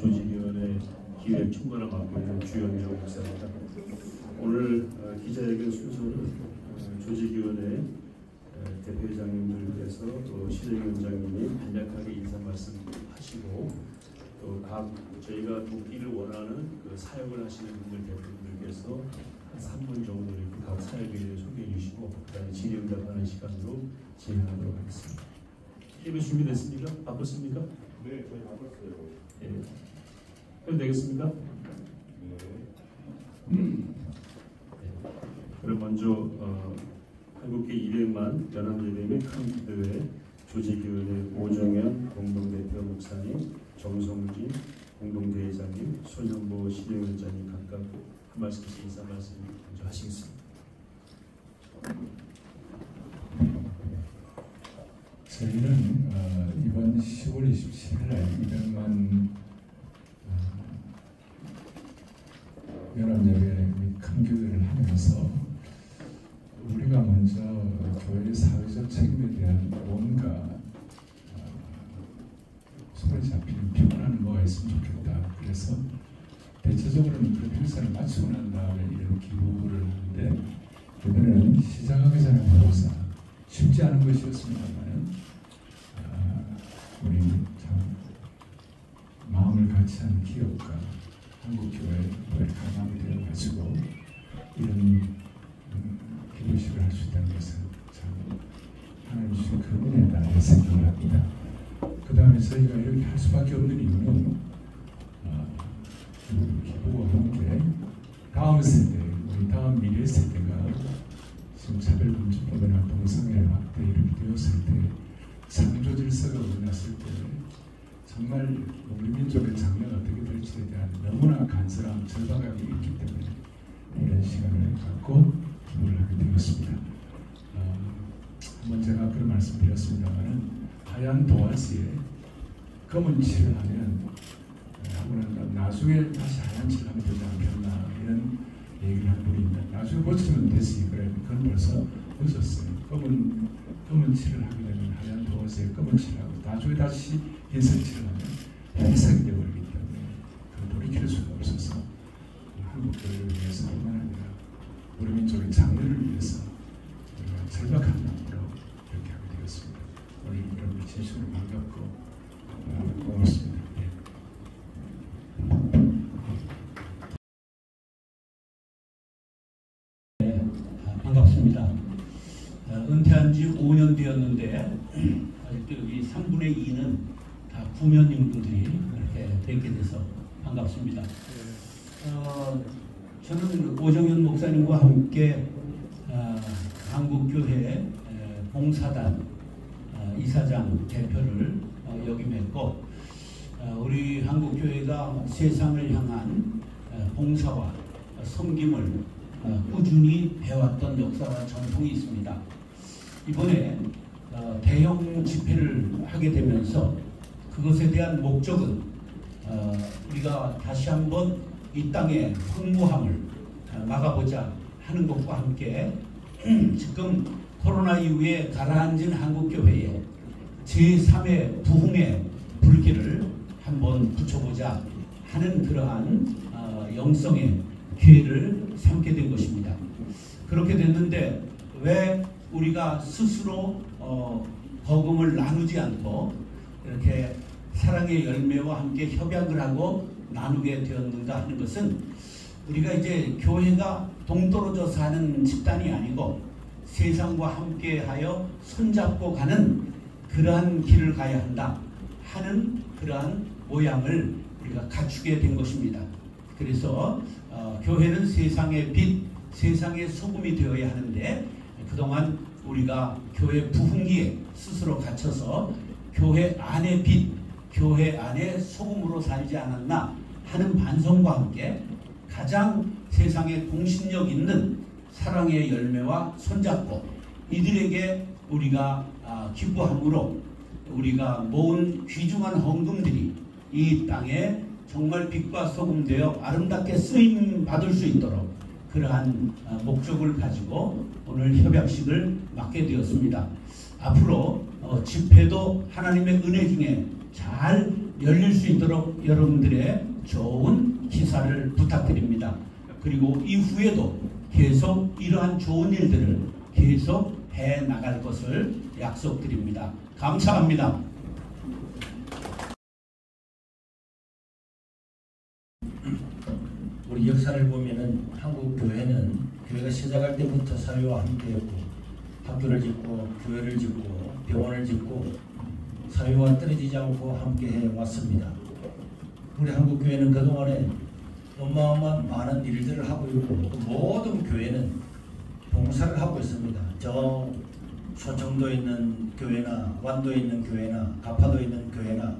조직위원회 기획 총괄을 맡고 있는 주영정 목사입니다. 오늘 기자회견 순서는 조직위원회 대표회장님들께서 또 시정위원장님이 간략하게 인사 말씀하시고 또 각 저희가 돕기를 원하는 그 사역을 하시는 분들 대표님들께서 한 3분 정도 이렇게 각 사역을 소개해 주시고 그다음에 질의응답하는 시간으로 진행하도록 하겠습니다. 예배 준비됐습니까? 바꿨습니까? 네, 저희 바꿨어요. 예. 그럼 되겠습니까? 네. 그럼 먼저 한국계 200만 연합예배의 큰 기도회 조직위원회 오정현 공동대표 목사님, 정성진 공동대회장님, 손현보 시정위원장님 각각 한 말씀씩 인사 말씀 먼저 하시겠습니다. 저희는 이번 10월 27일 날 200만 연합예배 및 큰 교회를 하면서 우리가 먼저 교회의 사회적 책임에 대한 뭔가 손에 잡히는 표현하는 뭐가 있으면 좋겠다. 그래서 대체적으로는 그 필사를 마치고 난 다음에 이런 기부를 하는데 이번에는 시작하기 전에 보고서 쉽지 않은 것이었습니다만 우리 참 마음을 같이 한 기업가 한국교회 이렇게 마무리되어 가지고 이런 기도식을 할 수 있다는 것은 참 하나님 주신 큰 은혜다 이렇게 생각을 합니다. 그 다음에 저희가 이렇게 할 수밖에 없는 이유는 기부와 함께 다음 세대, 우리 다음 미래 세대가 지금 차별금지법이나 동성애 학대 이렇게 되었을 때 창조 질서가 일어났을 때 정말 우리 민족의 장래가 어떻게 될지에 대한 너무나 간절한 절박함이 있기 때문에 이런 시간을 갖고 기도를 하게 되었습니다. 한번 제가 그런 말씀드렸습니다만은 하얀 도화지에 검은 칠을 하면 하고는 나중에 다시 하얀 칠을 하면 되지 않겠나 이런 얘기를 한 분이 있는데 나중에 고치면 되지 그래 그건 벌써 늦었어요. 검은 칠을 하게 되면 하얀 도화지에 검은 칠하고 나중에 다시 흰색 칠을 하면 회색이 되어버리기 때문에 그걸 돌이킬 수가 없어서 한국 교회를 위해서뿐만 아니라 우리 민족의 장래를 위해서 우리가 절박한 마음으로 이렇게 하게 되었습니다. 오늘 여러분들 진심으로 반갑고 고맙습니다. 네, 반갑습니다. 은퇴한 지 5년 되었는데 아직도 여기 3분의 2는 다 구면님분들이 이렇게 뵙게 돼서 반갑습니다. 저는 오정현 목사님과 함께 한국교회 봉사단 이사장 대표를 역임했고 우리 한국교회가 세상을 향한 봉사와 섬김을 꾸준히 해왔던 역사와 전통이 있습니다. 이번에 대형 집회를 하게 되면서 그것에 대한 목적은 우리가 다시 한번 이 땅의 황무함을 막아보자 하는 것과 함께 지금 코로나 이후에 가라앉은 한국교회에 제3의 부흥의 불길을 한번 붙여보자 하는 그러한 영성의 기회를 삼게 된 것입니다. 그렇게 됐는데 왜 우리가 스스로 복음을 나누지 않고 이렇게 사랑의 열매와 함께 협약을 하고 나누게 되었는가 하는 것은 우리가 이제 교회가 동떨어져 사는 집단이 아니고 세상과 함께하여 손잡고 가는 그러한 길을 가야 한다 하는 그러한 모양을 우리가 갖추게 된 것입니다. 그래서 교회는 세상의 빛, 세상의 소금이 되어야 하는데 그동안 우리가 교회 부흥기에 스스로 갇혀서 교회 안의 빛, 교회 안의 소금으로 살지 않았나 하는 반성과 함께 가장 세상에 공신력 있는 사랑의 열매와 손잡고 이들에게 우리가 기부함으로 우리가 모은 귀중한 헌금들이 이 땅에 정말 빛과 소금 되어 아름답게 쓰임 받을 수 있도록 그러한 목적을 가지고 오늘 협약식을 맡게 되었습니다. 앞으로 집회도 하나님의 은혜 중에 잘 열릴 수 있도록 여러분들의 좋은 기사를 부탁드립니다. 그리고 이후에도 계속 이러한 좋은 일들을 계속 해 나갈 것을 약속드립니다. 감사합니다. 우리 역사를 보면은 한국 교회는 교회가 시작할 때부터 사회와 함께했고 학교를 짓고 교회를 짓고 병원을 짓고 사회와 떨어지지 않고 함께해 왔습니다. 우리 한국 교회는 그동안에 어마어마한 많은 일들을 하고 있고 또 모든 교회는 봉사를 하고 있습니다. 저 소청도에 있는 교회나 완도에 있는 교회나 가파도에 있는 교회나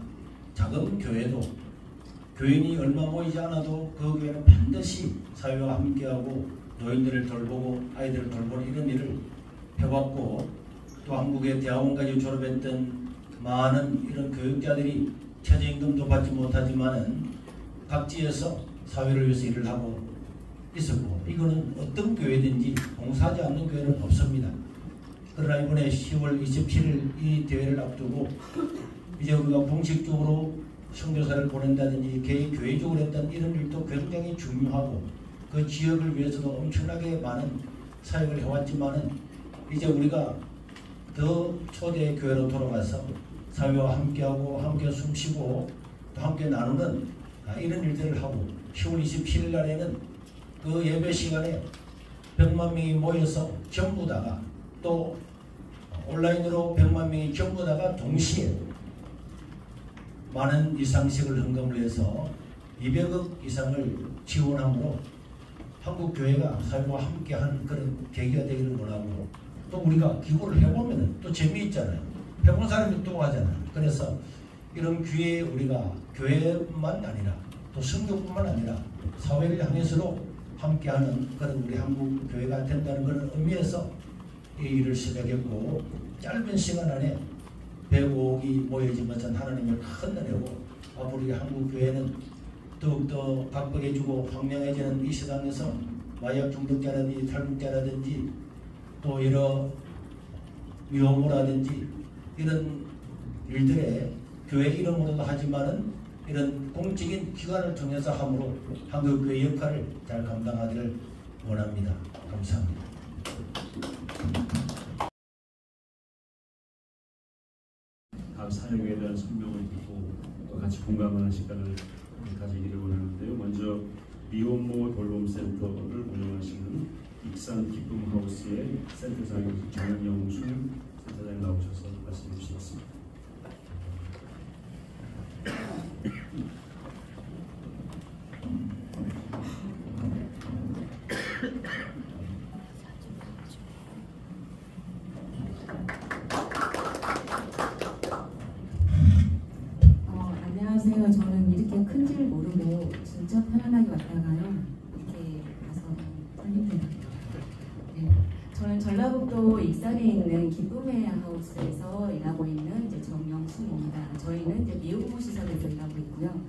작은 교회도 교인이 얼마 모이지 않아도 그 교회는 반드시 사회와 함께하고 노인들을 돌보고 아이들을 돌보는 이런 일을 해왔고 또 한국의 대학원까지 졸업했던 많은 이런 교육자들이 최저임금도 받지 못하지만은 각지에서 사회를 위해서 일을 하고 있었고 이거는 어떤 교회든지 봉사하지 않는 교회는 없습니다. 그러나 이번에 10월 27일 이 대회를 앞두고 이제 우리가 공식적으로 선교사를 보낸다든지 개인 교회적으로 했던 이런 일도 굉장히 중요하고 그 지역을 위해서도 엄청나게 많은 사역을 해왔지만은 이제 우리가 더 초대 교회로 돌아가서 사회와 함께하고 함께 숨쉬고 또 함께 나누는 이런 일들을 하고 10월 27일 날에는 그 예배 시간에 100만 명이 모여서 전부 다가 또 온라인으로 100만 명이 전부 다가 동시에 많은 이상식을 헌금을 해서 200억 이상을 지원함으로 한국 교회가 사회와 함께하는 그런 계기가 되기를 원하고 또 우리가 기고를 해보면 또 재미있잖아요. 해본 사람이 또 하잖아요. 그래서 이런 기회에 우리가 교회만 아니라 또 선교뿐만 아니라 사회를 향해서도 함께하는 그런 우리 한국 교회가 된다는 그런 의미에서 이 일을 시작했고 짧은 시간 안에 105억이 모여지면서 하나님을 큰 은혜고 앞으로 우리 한국 교회는 더욱더 각박해지고 황량해지는 이 세상에서 마약 중독자라든지 탈북자라든지 또 여러 위험이라든지 이런 일들에 교회 이름으로도 하지만은 이런 공적인 기관을 통해서 함으로 한국 교회 역할을 잘 감당하기를 원합니다. 감사합니다. 각 사역에 대한 설명을 듣고 같이 공감하는 시간을 가지기를 원하는데요. 먼저 미혼모 돌봄센터를 운영하시는 익산 기쁨하우스의 센터장 정영수 센터장님 나오셔서 말씀해 주시겠습니다. 안녕하세요. 저는 이렇게 큰 줄 모르고 진짜 편안하게 왔다가요. 이렇게 가서 떨립니다. 네. 저는 전라북도 익산에 있는 기쁨의 하우스에서 일하고 있는 이제 정영순입니다. 저희는 이제 미혼모 시설에서 일하고 있고요.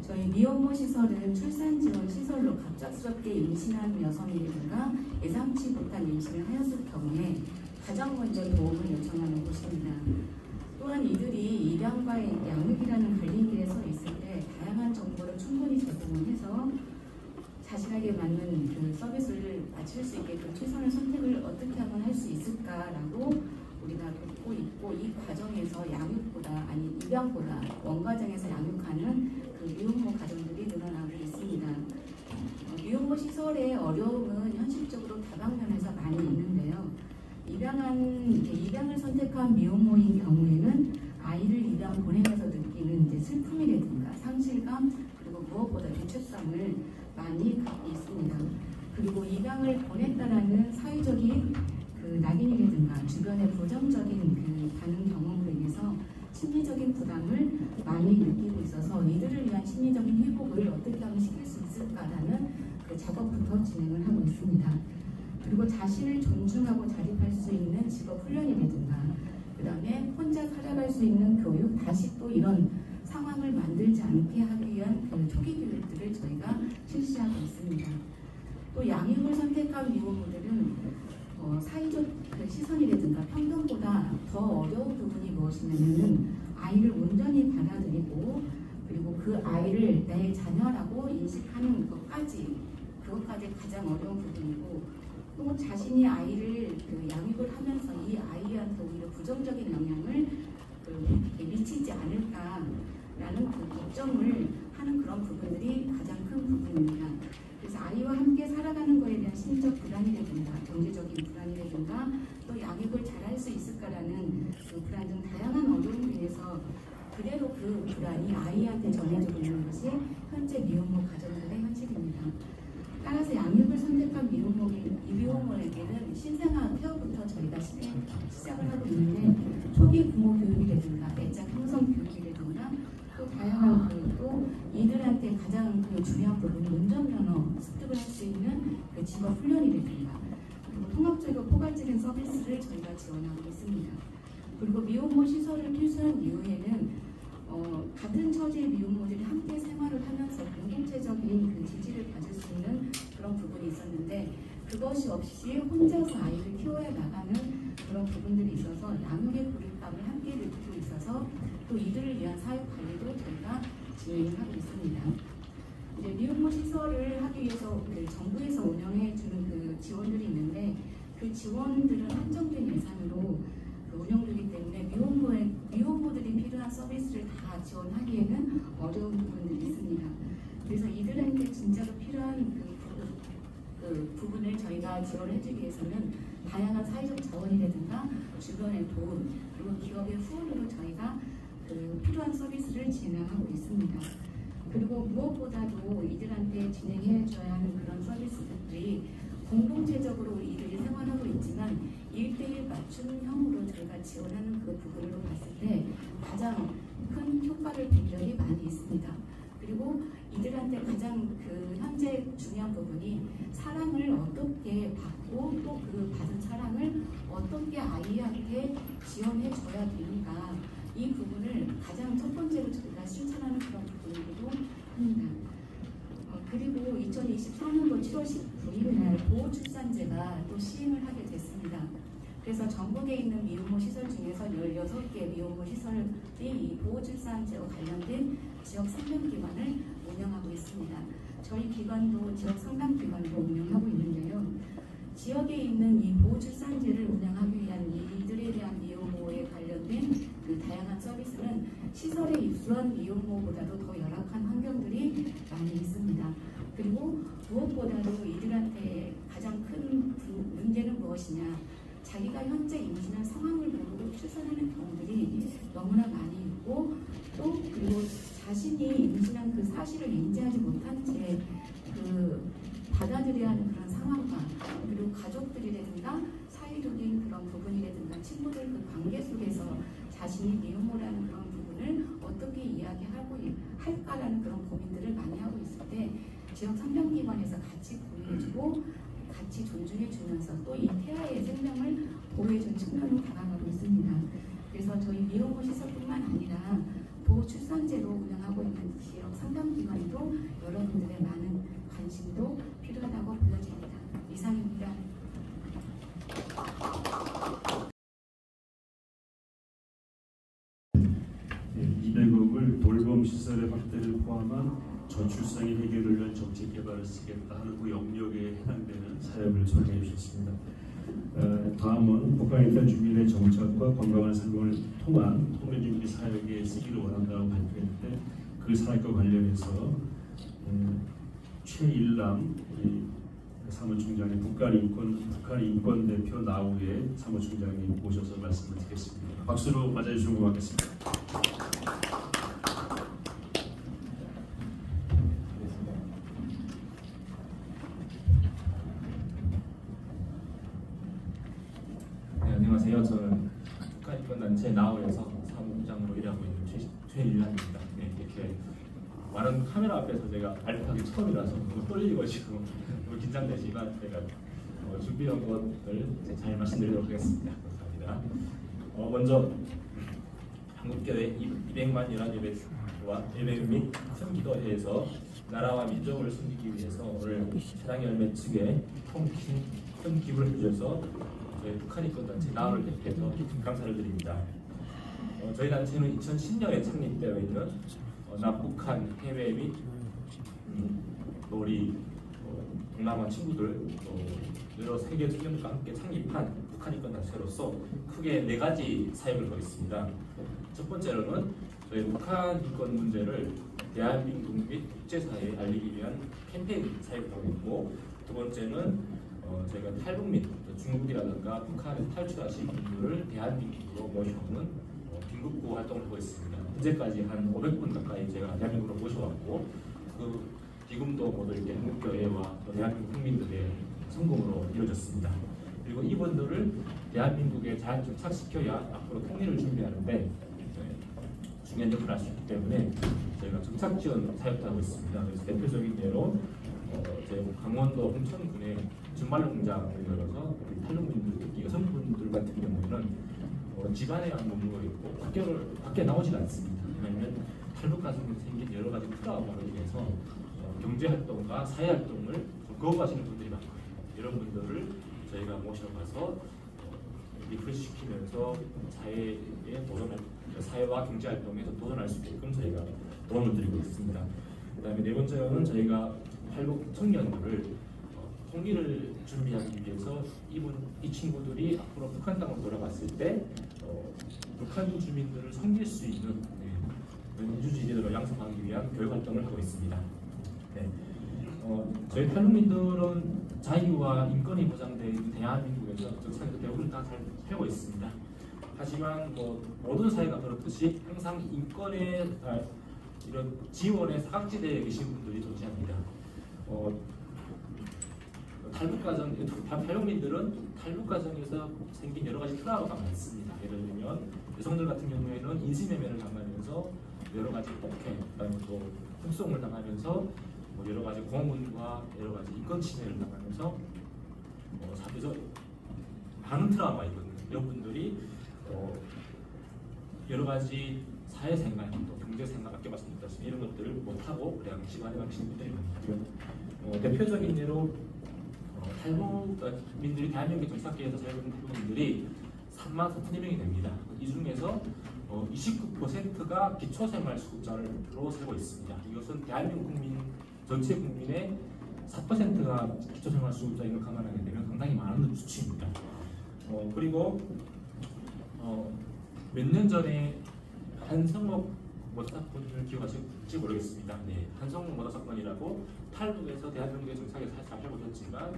저희 미혼모 시설은 출산 지원 시설로 갑작스럽게 임신한 여성이라든가 예상치 못한 임신을 하였을 경우에 가장 먼저 도움을 요청하는 곳입니다. 또한 이들이 입양과의 양육이라는 갈림길에 서 있을 때 다양한 정보를 충분히 제공을 해서 자신에게 맞는 그 서비스를 맞출 수 있게끔 최선의 선택을 어떻게 하면 할 수 있을까라고 우리가 돕고 있고 이 과정에서 양육보다 아니 입양보다 원가정에서 양육하는 그 미혼모 가정들이 늘어나고 있습니다. 미혼모 시설의 어려움은 현실적으로 다방면에서 많이 있는데요. 입양을 선택한 미혼모인 경우에는 아이를 입양 보내면서 느끼는 이제 슬픔이라든가 상실감 그리고 무엇보다 주체성을 많이 갖고 있습니다. 그리고 입양을 보냈다라는 사회적인 그 낙인이라든가 주변의 부정적인 그 반응 경험으로 인해서 심리적인 부담을 많이 느끼고 있어서 이들을 위한 심리적인 회복을 어떻게 하면 시킬 수 있을까라는 그 작업부터 진행을 하고 있습니다. 그리고 자신을 존중하고 자립할 수 있는 직업 훈련이라든가 그 다음에 혼자 살아갈 수 있는 교육 다시 또 이런 상황을 만들지 않게 하기 위한 그 초기 교육들을 저희가 실시하고 있습니다. 또 양육을 선택한 미혼모들은 사회적 그 시선이라든가 평등보다 더 어려운 부분이 무엇이냐면은 아이를 온전히 받아들이고 그리고 그 아이를 내 자녀라고 인식하는 그것까지 가장 어려운 부분이고, 또 자신이 아이를 양육을 하면서 이 아이한테 오히려 부정적인 영향을 미치지 않을까라는 그 걱정을 하는 그런 부분들이 가장 큰 부분입니다. 그래서 아이와 함께 살아가는 것에 대한 심리적 불안이라든가 경제적인 불안이라든가 또 양육을 잘할 수 있을까라는 그 불안 등 다양한 어려움으로 인해서 그대로 그 불안이 아이한테 전해지고 있는 것이 현재 미혼모 가정들의 현실입니다. 따라서 양육을 선택한 미혼모에게는 신생아 케어부터 저희가 시작을 하고 있는데, 초기 부모 교육이라든가 애착 형성 교육이라든가 또 다양한 또 이들한테 가장 중요한 부분이 운전면허 습득을 할 수 있는 그 직업 훈련이라든가, 그리고 통합적이고 포괄적인 서비스를 저희가 지원하고 있습니다. 그리고 미혼모 시설을 퇴소한 이후에는 같은 처지의 미혼모들이 함께 생활을 하면서 공동체적인 그 지지를 받을 수 있는 그런 부분이 있었는데, 그것이 없이 혼자서 아이를 키워야 나가는 그런 부분들이 있어서 양육의 고립감을 함께 느끼고 있어서 또 이들을 위한 사육 관리도 저희가 진행을 하고 있습니다. 이제 미혼모 시설을 하기 위해서 정부에서 운영해 주는 그 지원들이 있는데, 그 지원들은 한정된 예산으로 운영되기 때문에 미혼모들이 필요한 서비스를 다 지원하기에는 어려운 부분들이 있습니다. 그래서 이들한테 진짜로 필요한 그 부분을 저희가 지원해주기 위해서는 다양한 사회적 자원이라든가 주변의 도움, 그리고 기업의 후원으로 저희가 그 필요한 서비스를 진행하고 있습니다. 그리고 무엇보다도 이들한테 진행해줘야 하는 그런 서비스들이 공동체적으로 이들이 생활하고 있지만 1:1 맞춤형으로 저희가 지원하는 그 부분으로 봤을 때 가장 큰 효과를 본 적이 많이 있습니다. 그리고 이들한테 가장 그 현재 중요한 부분이 사랑을 어떻게 받고 또 그 받은 사랑을 어떻게 아이한테 지원해줘야 되는가, 이 부분을 가장 첫 번째로 저희가 실천하는 그런 부분이기도 합니다. 그리고 2024년도 7월 19일 날 보호출산제가 또 시행을 하게 됐습니다. 그래서 전국에 있는 미혼모 시설 중에서 16개 미혼모 시설이 이 보호출산제와 관련된 지역 상담기관을 운영하고 있습니다. 저희 기관도 지역 상담기관으로 운영하고 있는데요. 지역에 있는 이 보호출산제를 운영하기 위한 이들에 대한 미혼모에 관련된 그 다양한 서비스는 시설에 입소한 미혼모보다도 더 열악한 환경들이 많이 있습니다. 그리고 무엇보다도 이들한테 가장 큰 문제는 무엇이냐, 자기가 현재 임신한 상황을 모르고 출산하는 경우들이 너무나 많이 있고, 또 그리고 자신이 임신한 그 사실을 인지하지 못한 채 받아들여야 하는 그런 상황과, 그리고 가족들이라든가 사회적인 그런 부분이라든가 친구들 그 관계 속에서 자신이 미혼모라는 그런 부분을 어떻게 이야기하고 할까라는 그런 고민들을 많이 하고 있을 때 지역 상담기관에서 같이 고민해주고 같이 존중해주면서 또 이 태아의 생명을 보호해준 측면으로 다가가고 있습니다. 그래서 저희 미혼모 시설뿐만 아니라 보호출산제로 운영하고 있는 지역 상담기관도 여러분들의 많은 관심도 필요하다고 보여집니다. 이상입니다. 200억을 돌봄 시설의 확대를 포함한 저출산의 해결을 위한 정책 개발을 쓰겠다 하는 그 영역에 해당되는 사역을 소개해 주셨습니다. 다음은 북한인권 주민의 정착과 건강한 삶을 통한 통례준비 사역에 쓰기를 원한다고 발표했는데, 그 사역과 관련해서 최일남 사무총장의 북한 인권 대표 나우의 사무총장님 모셔서 말씀을 드리겠습니다. 박수로 맞아주시면 고맙겠습니다. 네, 안녕하세요. 저는 북한인권단체 나우에서 사무국장으로 일하고 있는 최일남입니다. 네, 이렇게 많은 카메라 앞에서 제가 발표하기 처음이라서 너무 떨리고 지금 너무 긴장되지만 제가 준비한 것들 잘 말씀드리도록 하겠습니다. 감사합니다. 먼저 한국교회 200만 연합예배와 예배 및 선기도회에서 나라와 민족을 섬기기 위해서 오늘 사랑열매 측에 큰 기부를 해주셔서 저희 북한인권단체 나우를 대표해서 감사를 드립니다. 저희 단체는 2010년에 창립되어 있는 남북한 해외 및 또 우리 동남아 친구들 또 여러 세계 투쟁과 함께 창립한 북한 인권 단체로서 크게 4가지 사역을 하고 있습니다. 첫 번째로는 저희 북한 인권 문제를 대한민국 및 국제사회에 알리기 위한 캠페인 사역을 하고 있고, 두 번째는 저희가 탈북민, 중국이라든가 북한에서 탈출하신 분들을 대한민국으로 모셔오는 긴급구호 활동을 하고 있습니다. 현재까지 한 500분 가까이 제가 대한민국으로 모셔왔고, 그 기금도 모두 이렇게 한국교회와 또 대한민국 국민들의 성공으로 이루어졌습니다. 그리고 이분들을 대한민국에 잘 정착시켜야 앞으로 통일을 준비하는데 중요한 역할을 할 수 있기 때문에 저희가 정착 지원 사역도 하고 있습니다. 그래서 대표적인 예로 제 강원도 홍천군에 준말로 공장을 열어서 우리 탈북민들, 특히 여성분들 같은 경우에는 집안에 안 머물러 있고 밖에 나오질 않습니다. 왜냐하면 탈북 가정에 생긴 여러 가지 트라우마로 인해서 경제활동과 사회활동을 거부하시는 분들이 많고요. 이런 분들을 저희가 모셔가서 리프레시키면서 사회와 경제활동에서 도전할 수 있게끔 저희가 도움을 드리고 있습니다. 그 다음에 네 번째로는 저희가 탈북 청년들을 통일을 준비하기 위해서 이 친구들이 앞으로 북한 땅으로 돌아갔을 때 북한 주민들을 섬길 수 있는 민주주의자로 양성하기 위한 교육활동을 하고 있습니다. 네. 저희 탈북민들은 자유와 인권이 보장되어 있는 대한민국에서 정착에서 대부분 다 잘 살고 있습니다. 하지만 모든 사회가 그렇듯이 항상 인권의 이런 지원의 사각지대에 계신 분들이 존재합니다. 탈북민들은 탈북 과정에서 생긴 여러 가지 트라우마가 많습니다. 예를 들면 여성들 같은 경우에는 인신매매를 당하면서 여러 가지 폭행, 그다음에 또 훔송을 당하면서 여러 가지 고문과 여러 가지 인권 침해를 당하면서 사회적 많은 트라우마이거든요. 이런 분들이 여러 가지 사회생활, 또 경제생활, 아까 말씀드렸듯이 이런 것들을 못하고 그냥 시간에 가시는 분들이 많고요. 대표적인 예로 탈북민들이 대한민국에 정착해서 살고 있는 탈북민들이 3만 4천여 명이 됩니다. 이 중에서 29%가 기초생활수급자로 살고 있습니다. 이것은 대한민국 국민 전체 국민의 4%가 기초생활수급자인 걸 감안하게 되면 상당히 많은 수치입니다. 그리고 몇 년 전에 한성목 모자 사건을 기억하실지 모르겠습니다. 네, 한성목 모자 사건이라고 탈북에서 대한민국에 정착해서 잘 살고 있었지만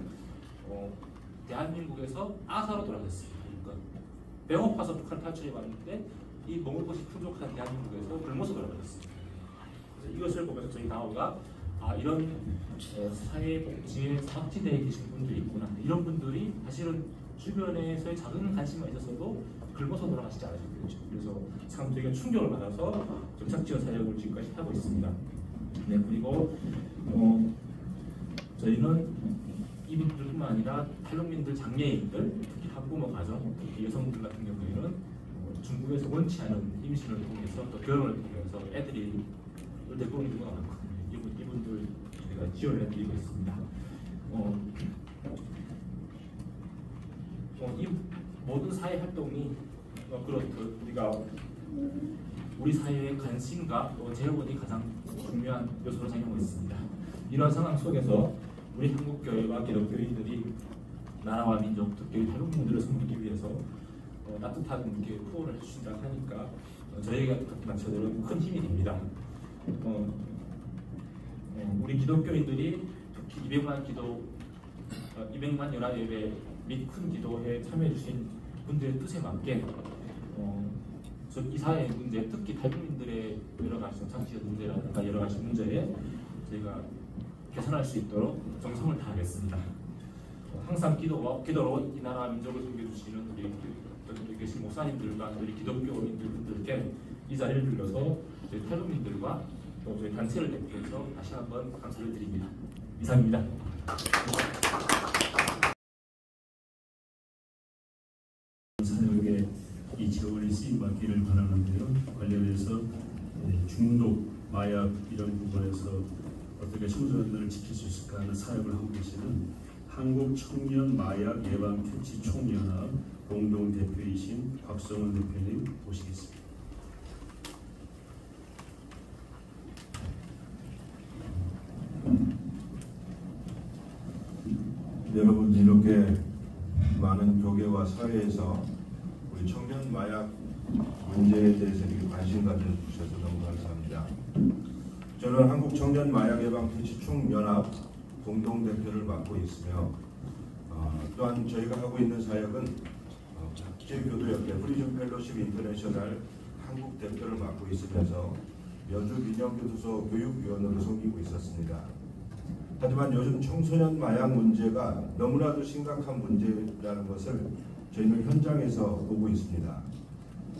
대한민국에서 아사로 돌아갔습니다. 그러니까 배고파서 북한 탈출해 왔는데 이 먹을 것이 풍족한 대한민국에서 굶어서 돌아가셨습니다. 그래서 이것을 보면서 저희 나오가 이런 사회복지의 사각지대에 계신 분들이 있구나. 이런 분들이 사실은 주변에서의 작은 관심만 있었어도 굶어서 돌아가시지 않으셨겠죠. 그래서 참 되게 충격을 받아서 정착지원 사역을 지금까지 하고 있습니다. 네, 그리고 저희는 이분들뿐만 아니라 탈북민들, 장애인들, 특히 학부모 가정, 특히 여성들 같은 경우에는 중국에서 원치 않은 임신을 통해서 또 결혼을 통해서 애들이 데리고 오는 경우가 많거든요. 이분들 제가 지원을 해드리고 있습니다. 이 모든 사회 활동이 그렇듯 우리가 우리 사회의 관심과 또 재원이 가장 중요한 요소로 작용하고 있습니다. 이런 상황 속에서 우리 한국교회와 기독교인들이 나라와 민족, 특히 탈북민들을 섬기기 위해서 따뜻한 이렇게 후원을 해주신다고 하니까 저희 같은 단체들은 큰 힘이 됩니다. 우리 기독교인들이 특히 200만 연합예배 및 큰 기도에 참여해주신 분들의 뜻에 맞게 이 사회의 문제, 특히 탈북민들의 여러 가지 정착지원 문제라든가 여러 가지 문제에 저희가 개선할 수 있도록 정성을 다하겠습니다. 항상 기도로 이 나라 민족을 섬겨주시는 우리 계신 목사님들과 우리 기독교인들께 이 자리를 빌려서 저희 탈북민들과 또 저희 단체를 대표해서 다시 한번 감사를 드립니다. 이상입니다. 사역에 이 지원이 쓰임받기를 바라는데요. 관련해서 중독, 마약 이런 부분에서 어떻게 청소년들을 지킬 수 있을까 하는 사역을 하고 계시는 한국 청년 마약 예방 캐치 총연합 공동 대표이신 곽성훈 대표님 모시겠습니다. 여러분 이렇게 많은 교계와 사회에서 우리 청년 마약 문제에 대해서 이렇게 관심 가져주셔서 너무 감사합니다. 저는 한국 청년 마약 예방 퇴치 총연합 공동대표를 맡고 있으며 또한 저희가 하고 있는 사역은 국제교도협회 프리즌 펠로십 인터내셔널 한국 대표를 맡고 있으면서 여주 민영교도소 교육위원으로 섬기고 있었습니다. 하지만 요즘 청소년 마약 문제가 너무나도 심각한 문제라는 것을 저희는 현장에서 보고 있습니다.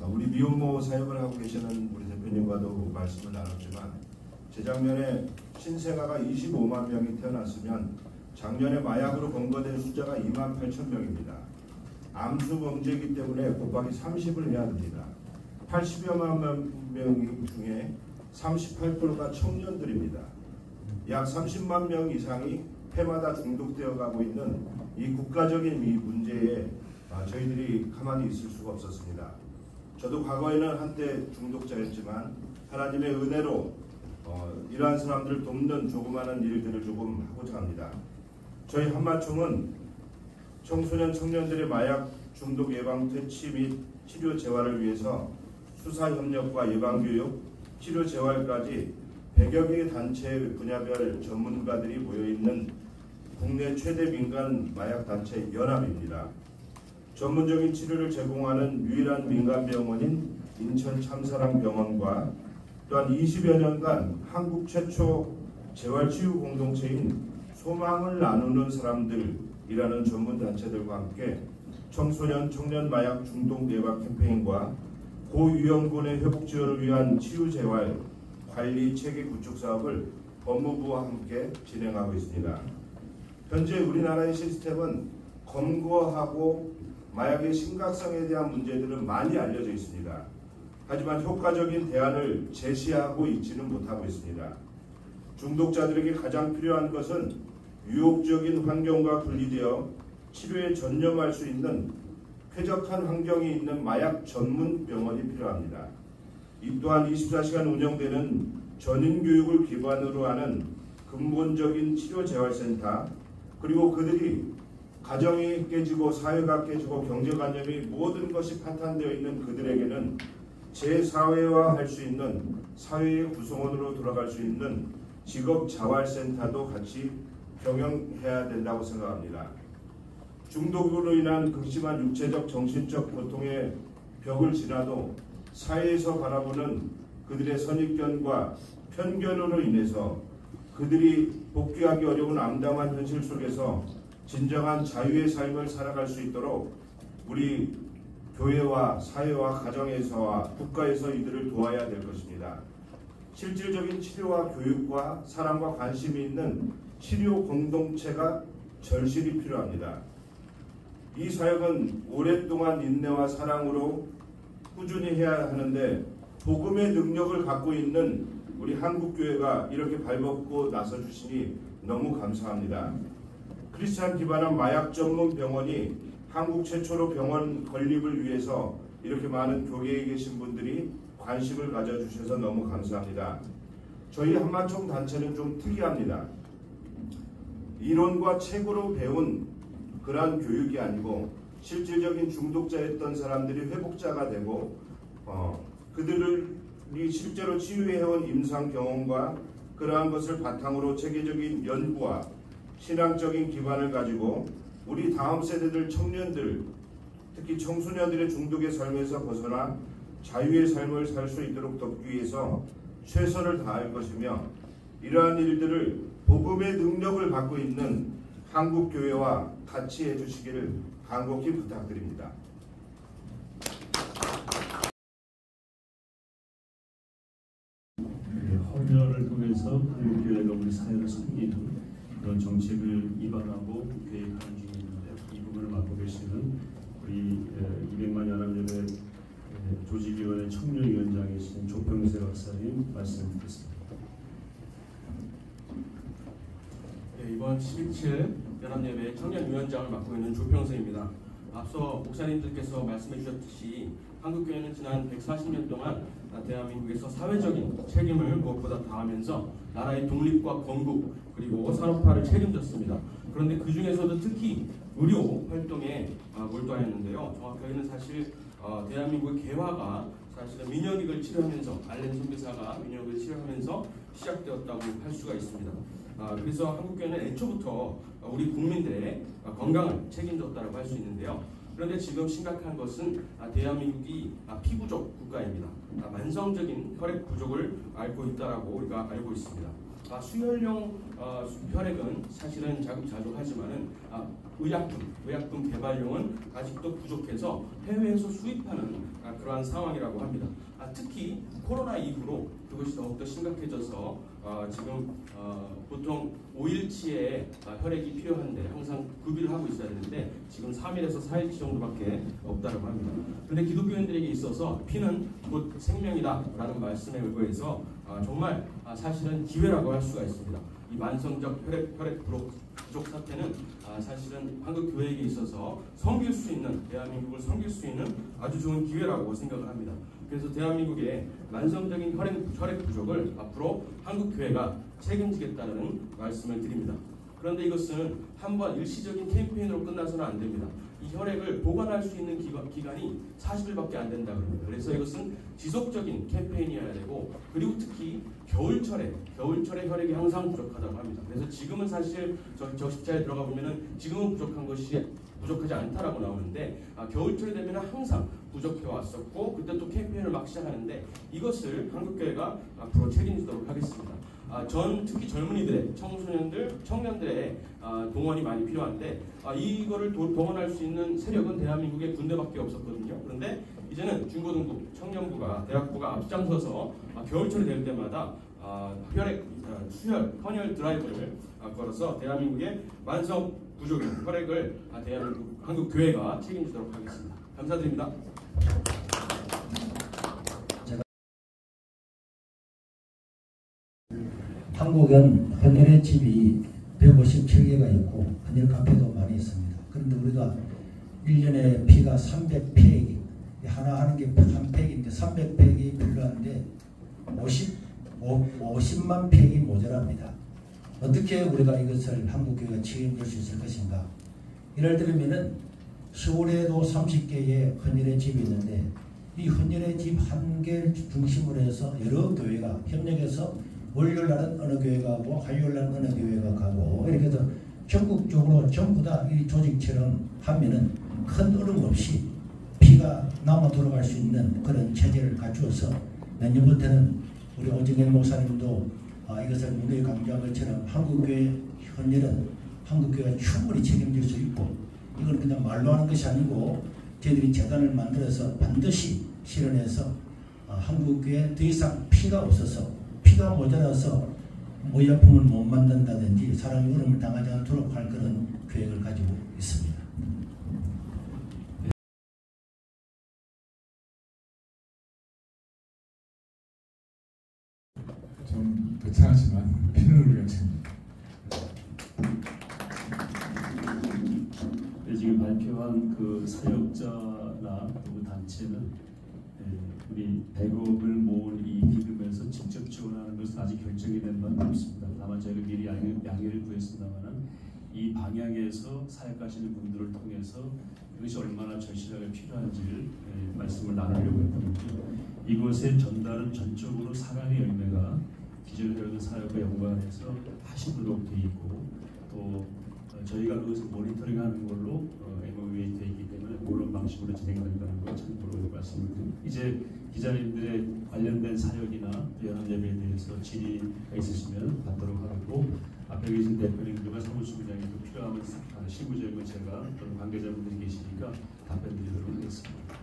우리 미혼모 사역을 하고 계시는 우리 대표님과도 말씀을 나눴지만 재작년에 신생아가 25만 명이 태어났으면 작년에 마약으로 검거된 숫자가 2만 8천 명입니다. 암수 범죄이기 때문에 곱하기 30을 해야 됩니다. 80여만 명 중에 38%가 청년들입니다. 약 30만 명 이상이 해마다 중독되어 가고 있는 이 국가적인 이 문제에 저희들이 가만히 있을 수가 없었습니다. 저도 과거에는 한때 중독자였지만 하나님의 은혜로 이러한 사람들을 돕는 조그마한 일들을 조금 하고자 합니다. 저희 한마총은 청소년 청년들의 마약 중독 예방 퇴치 및 치료 재활을 위해서 수사 협력과 예방 교육, 치료 재활까지 100여 개의 단체 분야별 전문가들이 모여있는 국내 최대 민간 마약 단체 연합입니다. 전문적인 치료를 제공하는 유일한 민간 병원인 인천 참사랑병원과 또한 20여 년간 한국 최초 재활치유 공동체인 소망을 나누는 사람들이라는 전문단체들과 함께 청소년 청년 마약 중독 예방 캠페인과 고위험군의 회복 지원을 위한 치유 재활 관리 체계 구축 사업을 법무부와 함께 진행하고 있습니다. 현재 우리나라의 시스템은 검거하고 마약의 심각성에 대한 문제들은 많이 알려져 있습니다. 하지만 효과적인 대안을 제시하고 있지는 못하고 있습니다. 중독자들에게 가장 필요한 것은 유혹적인 환경과 분리되어 치료에 전념할 수 있는 쾌적한 환경이 있는 마약 전문 병원이 필요합니다. 이 또한 24시간 운영되는 전인교육을 기반으로 하는 근본적인 치료재활센터, 그리고 그들이 가정이 깨지고 사회가 깨지고 경제관념이 모든 것이 파탄되어 있는 그들에게는 재사회화할 수 있는 사회의 구성원으로 돌아갈 수 있는 직업자활센터도 같이 병행해야 된다고 생각합니다. 중독으로 인한 극심한 육체적 정신적 고통의 벽을 지나도 사회에서 바라보는 그들의 선입견과 편견으로 인해서 그들이 복귀하기 어려운 암담한 현실 속에서 진정한 자유의 삶을 살아갈 수 있도록 우리 교회와 사회와 가정에서와 국가에서 이들을 도와야 될 것입니다. 실질적인 치료와 교육과 사랑과 관심이 있는 치료 공동체가 절실히 필요합니다. 이 사역은 오랫동안 인내와 사랑으로 꾸준히 해야 하는데 복음의 능력을 갖고 있는 우리 한국교회가 이렇게 발벗고 나서주시니 너무 감사합니다. 크리스찬 기반한 마약 전문 병원이 한국 최초로 병원 건립을 위해서 이렇게 많은 교계에 계신 분들이 관심을 가져주셔서 너무 감사합니다. 저희 한마총 단체는 좀 특이합니다. 이론과 책으로 배운 그러한 교육이 아니고 실질적인 중독자였던 사람들이 회복자가 되고 그들이 실제로 치유해온 임상 경험과 그러한 것을 바탕으로 체계적인 연구와 신앙적인 기반을 가지고 우리 다음 세대들 청년들, 특히 청소년들의 중독의 삶에서 벗어나 자유의 삶을 살 수 있도록 돕기 위해서 최선을 다할 것이며, 이러한 일들을 복음의 능력을 갖고 있는 한국교회와 같이 해주시기를 간곡히 부탁드립니다. 헌혈을 통해서 한국교회가 우리 사회를 섬기는 그런 정책을 입안하고 계획하는 중에 있는데, 이 부분을 맡고 계시는 우리 200만 연합예배 조직위원회 청년위원장이신 조평세 박사님 말씀 듣겠습니다. 네, 이번 12.7 연합예배 청년위원장을 맡고 있는 조평세입니다. 앞서 목사님들께서 말씀해 주셨듯이 한국교회는 지난 140년 동안 대한민국에서 사회적인 책임을 무엇보다 다하면서 나라의 독립과 건국 그리고 산업화를 책임졌습니다. 그런데 그 중에서도 특히 의료 활동에 몰두하였는데요. 정확하게는 사실 대한민국의 개화가 사실은 민영익을 치료하면서 알렌 선교사가 민영익을 치료하면서 시작되었다고 할 수가 있습니다. 그래서 한국교회는 애초부터 우리 국민들의 건강을 책임졌다고 할 수 있는데요. 그런데 지금 심각한 것은 대한민국이 피 부족 국가입니다. 만성적인 혈액 부족을 앓고 있다라고 우리가 알고 있습니다. 수혈용 혈액은 사실은 자급자족하지만은 의약품 개발용은 아직도 부족해서 해외에서 수입하는 그러한 상황이라고 합니다. 특히 코로나 이후로 그것이 더욱더 심각해져서 지금 보통 5일치의 혈액이 필요한데 항상 구비를 하고 있어야 되는데 지금 3일에서 4일치 정도밖에 없다고 합니다. 그런데 기독교인들에게 있어서 피는 곧 생명이다라는 말씀에 의거해서 정말 사실은 기회라고 할 수가 있습니다. 이 만성적 혈액 부족 사태는 사실은 한국 교회에게 있어서 섬길 수 있는 대한민국을 섬길 수 있는 아주 좋은 기회라고 생각을 합니다. 그래서 대한민국의 만성적인 혈액 부족을 앞으로 한국 교회가 책임지겠다는 말씀을 드립니다. 그런데 이것은 한번 일시적인 캠페인으로 끝나서는 안 됩니다. 이 혈액을 보관할 수 있는 기간이 40일밖에 안 된다고 합니다. 그래서 이것은 지속적인 캠페인이어야 되고 그리고 특히 겨울철에 혈액이 항상 부족하다고 합니다. 그래서 지금은 사실 저 십자에 들어가 보면은 지금은 부족하지 않다라고 나오는데 겨울철이 되면 항상 부족해 왔었고 그때 또 캠페인을 막 시작하는데 이것을 한국교회가 앞으로 책임지도록 하겠습니다. 특히 젊은이들의 청년들의 동원이 많이 필요한데 이거를 동원할 수 있는 세력은 대한민국의 군대밖에 없었거든요. 그런데 이제는 중고등부, 청년부가, 대학부가 앞장서서 겨울철이 될 때마다 헌혈 드라이브를 걸어서 대한민국의 만성 부족인 혈액을 대한민국 한국 교회가 책임지도록 하겠습니다. 감사드립니다. 한국은 헌혈의 집이 157개가 있고 헌혈 카페도 많이 있습니다. 그런데 우리가 1년에 피가 300팩이 하나 하는 게 한 팩인데 300팩이 필요한데 50만 팩이 모자랍니다. 어떻게 우리가 이것을 한국교회가 책임질 수 있을 것인가? 예를 들면은 서울에도 30개의 헌혈의 집이 있는데 이 헌혈의 집 한 개를 중심으로 해서 여러 교회가 협력해서 월요일날은 어느 교회가 가고 화요일날은 어느 교회가 가고 이렇게 해서 전국적으로 전부 다 이 조직처럼 하면은 큰 어려움 없이 피가 남아 돌아갈 수 있는 그런 체제를 갖추어서 내년부터는 우리 오정현 목사님도 이것을 무대에 강조한 것처럼 한국교회 헌혈은 한국교회가 충분히 책임질 수 있고 이건 그냥 말로 하는 것이 아니고 저희들이 재단을 만들어서 반드시 실현해서 한국교회에 더 이상 피가 없어서 피가 모자라서 의약품을 못 만든다든지 사람이 어려움을 당하지 않도록 할 그런 계획을 가지고 있습니다. 좀 거창하지만 피는 우리가 책임집니다. 지금 발표한 그 사역자나 그 단체는 우리 100억을 모은 이 기금에서 직접 지원하는 것은 아직 결정이 된 바는 없습니다. 다만 저희가 미리 양해를 구했습니다만은 이 방향에서 사역하시는 분들을 통해서 이것이 얼마나 절실하게 필요한지를 말씀을 나누려고 했거든요. 이것의 전달은 전적으로 사랑의 열매가 기존의 사역과 연관해서 하시도록 되어 있고 또 저희가 그것을 모니터링하는 걸로 MOU에 되어 있기 때문에 그런 방식으로 진행된다는 걸 참고로 말씀을 드립니다. 이제 기자님들의 관련된 사역이나 연합예배에 대해서 질의가 있으시면 받도록 하고 앞에 계신 대표님들과 사무총장이 또 필요하면 실무적인 제가 또는 관계자분들이 계시니까 답변 드리도록 하겠습니다.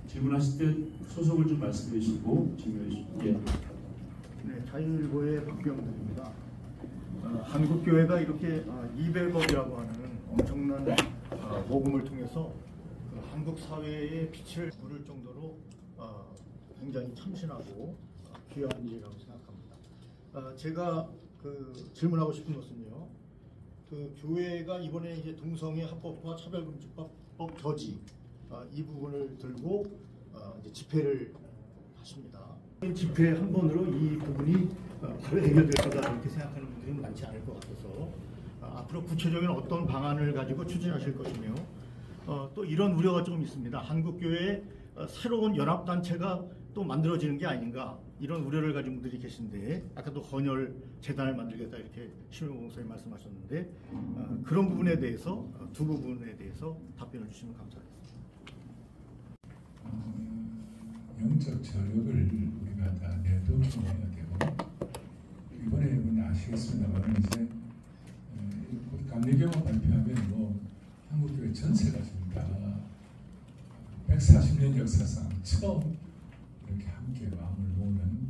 질문하실 때 소속을 좀 말씀해 주시고 질문해 주시고 네, 자유일보의 박병들입니다. 한국교회가 이렇게 200억이라고 하는 엄청난 모금을 통해서 한국 사회의 빛을 부를 정도로 굉장히 참신하고 귀한 일이라고 생각합니다. 제가 질문하고 싶은 것은요, 교회가 이번에 이제 동성애 합법화 차별금지법 저지 이 부분을 들고 이제 집회를 하십니다. 집회 한 번으로 이 부분이 바로 해결될 거다 이렇게 생각하는 분들은 많지 않을 것 같아서 앞으로 구체적인 어떤 방안을 가지고 추진하실 것이며 또 이런 우려가 좀 있습니다. 한국교회 새로운 연합단체가 또 만들어지는 게 아닌가 이런 우려를 가진 분들이 계신데 아까도 헌혈 재단을 만들겠다 이렇게 심영호 목사님 말씀하셨는데 그런 부분에 대해서 두 부분에 대해서 답변을 주시면 감사하겠습니다. 영적 저력을 우리가 다 내도해야 되고 이번에 아시겠습니다만 이제 감리교만 발표하면 뭐 한국교회 전체가 지금 다 140년 역사상 처음 이렇게 함께 마음을 모으는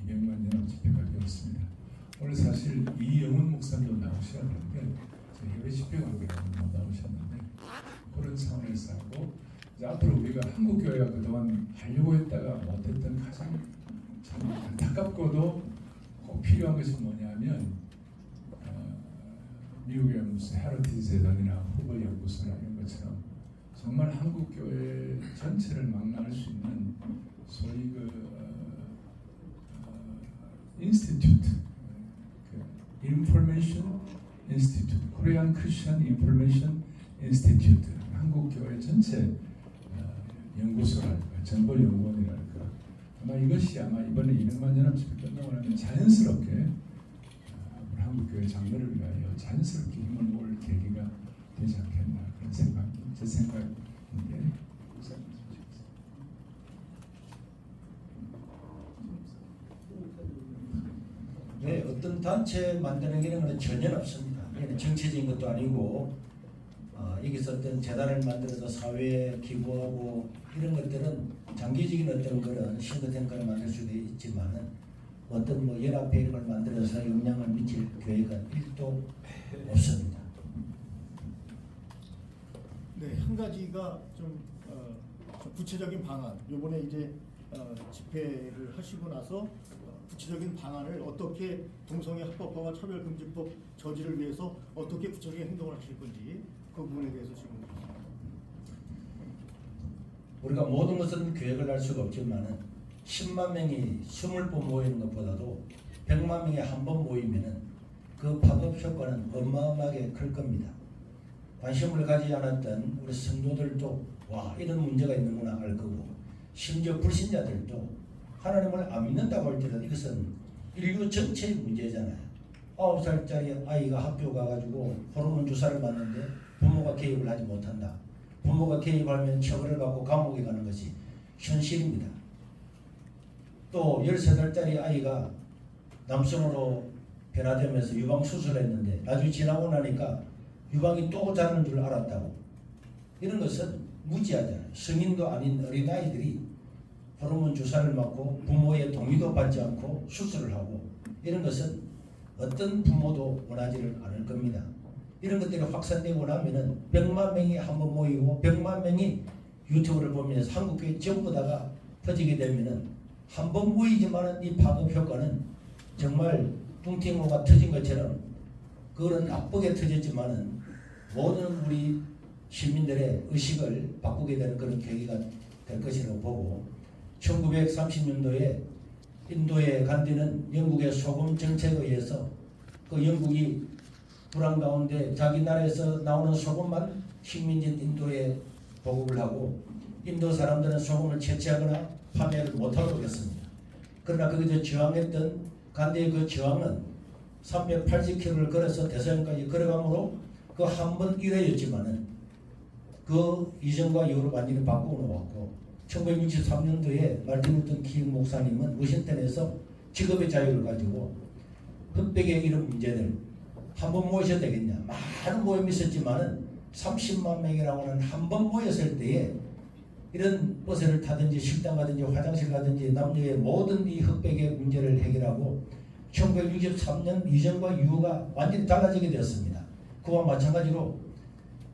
200만 연합 집회가 되었습니다. 오늘 사실 이영훈 목사님도 나오셔야 되는데 해외 집회 관계가 못 나오셨는데 그런 차원에서 하고 이제 앞으로 우리가 한국교회가 그동안 하려고 했다가 못했던 가장 참 안타깝고도 꼭 필요한 것이 뭐냐면 미국의 무슨 헤리티지 재단이나 후보 연구소나 이런 것처럼 정말 한국교회 전체를 망라할 수 있는 소위 인스티튜트, 인포메이션 인스티튜트, 코리안 크리스천 인포메이션 인스티튜트, 한국교회 전체 연구소랄까, 정보연구원이랄까 아마 이것이 아마 이번에 200만 연합 집회 끝나고 나면 자연스럽게 한국교회 장로를 위하여 자연스럽게 힘을 모을 계기가 되지 않겠나 그런 생각, 제 생각인데 네, 어떤 단체 만드는 게 전혀 없습니다. 정치적인 것도 아니고 여기서 어떤 재단을 만들어서 사회에 기부하고 이런 것들은 장기적인 어떤 그런 싱크탱크를 만들 수도 있지만은 어떤 뭐 연합회 이런 걸 만들어서 영향을 미칠 계획은 1도 없습니다. 네, 한 가지가 좀 구체적인 방안. 이번에 이제 집회를 하시고 나서 구체적인 방안을 어떻게 동성애 합법화와 차별금지법 저지를 위해서 어떻게 구체적인 행동을 하실 건지 그 부분에 대해서 질문을 드립니다. 우리가 모든 것은 계획을 할 수가 없지만은 10만 명이 20번 모이는 것보다도 100만 명이 한 번 모이면은 그 파급 효과는 어마어마하게 클 겁니다. 관심을 가지지 않았던 우리 성도들도 와 이런 문제가 있는구나 알 거고 심지어 불신자들도 하나님을 안 믿는다고 할지라도 이것은 인류 전체의 문제잖아요. 9살짜리 아이가 학교 가가지고 호르몬 주사를 맞는데 부모가 개입을 하지 못한다. 부모가 개입하면 처벌을 받고 감옥에 가는 것이 현실입니다. 또 13살짜리 아이가 남성으로 변화되면서 유방수술을 했는데 나중에 지나고 나니까 유방이 또 자라는 줄 알았다고. 이런 것은 무지하잖아요. 성인도 아닌 어린아이들이 호르몬 주사를 맞고 부모의 동의도 받지 않고 수술을 하고 이런 것은 어떤 부모도 원하지를 않을 겁니다. 이런 것들이 확산되고 나면은 100만 명이 한번 모이고 100만 명이 유튜브를 보면서 한국교회 전부 다가 퍼지게 되면은 한번 모이지만은 이 파급 효과는 정말 뚱티모가 터진 것처럼 그거는 나쁘게 터졌지만은 모든 우리 시민들의 의식을 바꾸게 되는 그런 계기가 될 것이라고 보고 1930년도에 인도에 간 데는 영국의 소금 정책에 의해서 그 영국이 불안 가운데 자기 나라에서 나오는 소금만 식민지 인도에 보급을 하고 인도 사람들은 소금을 채취하거나 판매를 못하도록 했습니다. 그러나 거기서 저항했던 간디의 그 저항은 380km를 걸어서 대서양까지 걸어가므로 그 한 번 1회였지만은 그 이전과 이후로 완전히 바꾸어 놓았고 1963년도에 말틴 루터 킹 목사님은 워싱턴에서 직업의 자유를 가지고 흑백의 이런 문제들 한번 모셔야 되겠냐. 많은 모임이 있었지만은 30만 명이라고는 한 번 모였을 때에 이런 버스를 타든지 식당 가든지 화장실 가든지 남녀의 모든 이 흑백의 문제를 해결하고 1963년 이전과 이후가 완전히 달라지게 되었습니다. 그와 마찬가지로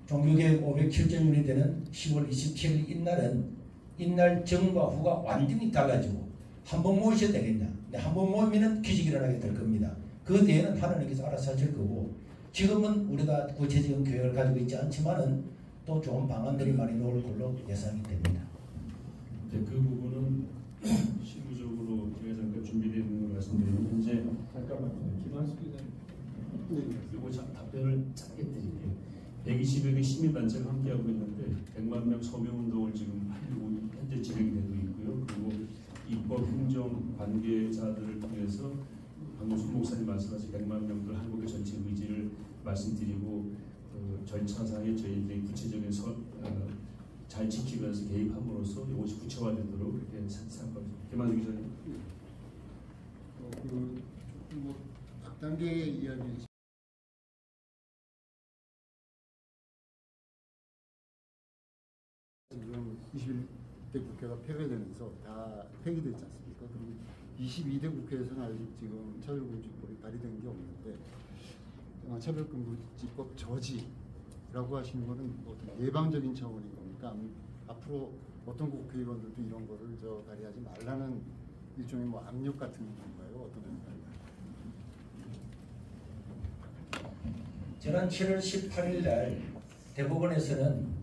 종교개혁 507주년이 되는 10월 27일 이날 전과 후가 완전히 달라지고 한 번 모이셔야 되겠냐. 한 번 모이면 기적이 일어나게 될 겁니다. 그 뒤에는 하나님께서 알아서 하실 거고 지금은 우리가 구체적인 계획을 가지고 있지 않지만은 또 좋은 방안들이 많이 나올 걸로 예상이 됩니다. 이제 그 부분은 실무적으로 제가 잠깐 준비되어 있는 걸 말씀드리면 현재 잠깐만요. 김한수 기자님. 그리고 답변을 짧게 드릴게요. 120여 개 시민단체가 함께하고 있는데 100만 명 서명운동을 지금 하려고 현재 진행되고 있고요. 그리고 입법, 행정, 관계자들을 통해서 방금 손 목사님 말씀하신 100만 명들 한국의 전체 의지를 말씀드리고 절차상에 저희들이 구체적인 잘 지키면서 개입함으로써 이것이 구체화되도록 그렇게 생각합니다. 김한수 기자님. 뭐 앞단계의 이야기. 지금 21대 국회가 폐회되면서 다 폐기됐지 않습니까? 그리고 22대 국회에서는 아직 지금 차별금지법이 발의된 게 없는데 차별금지법 저지라고 하시는 거는 어떤 예방적인 차원인 겁니까? 앞으로 어떤 국회의원들도 이런 거를 발의하지 말라는 일종의 뭐 압력 같은 건가요? 어떤 건가요? 지난 7월 18일 날 대법원에서는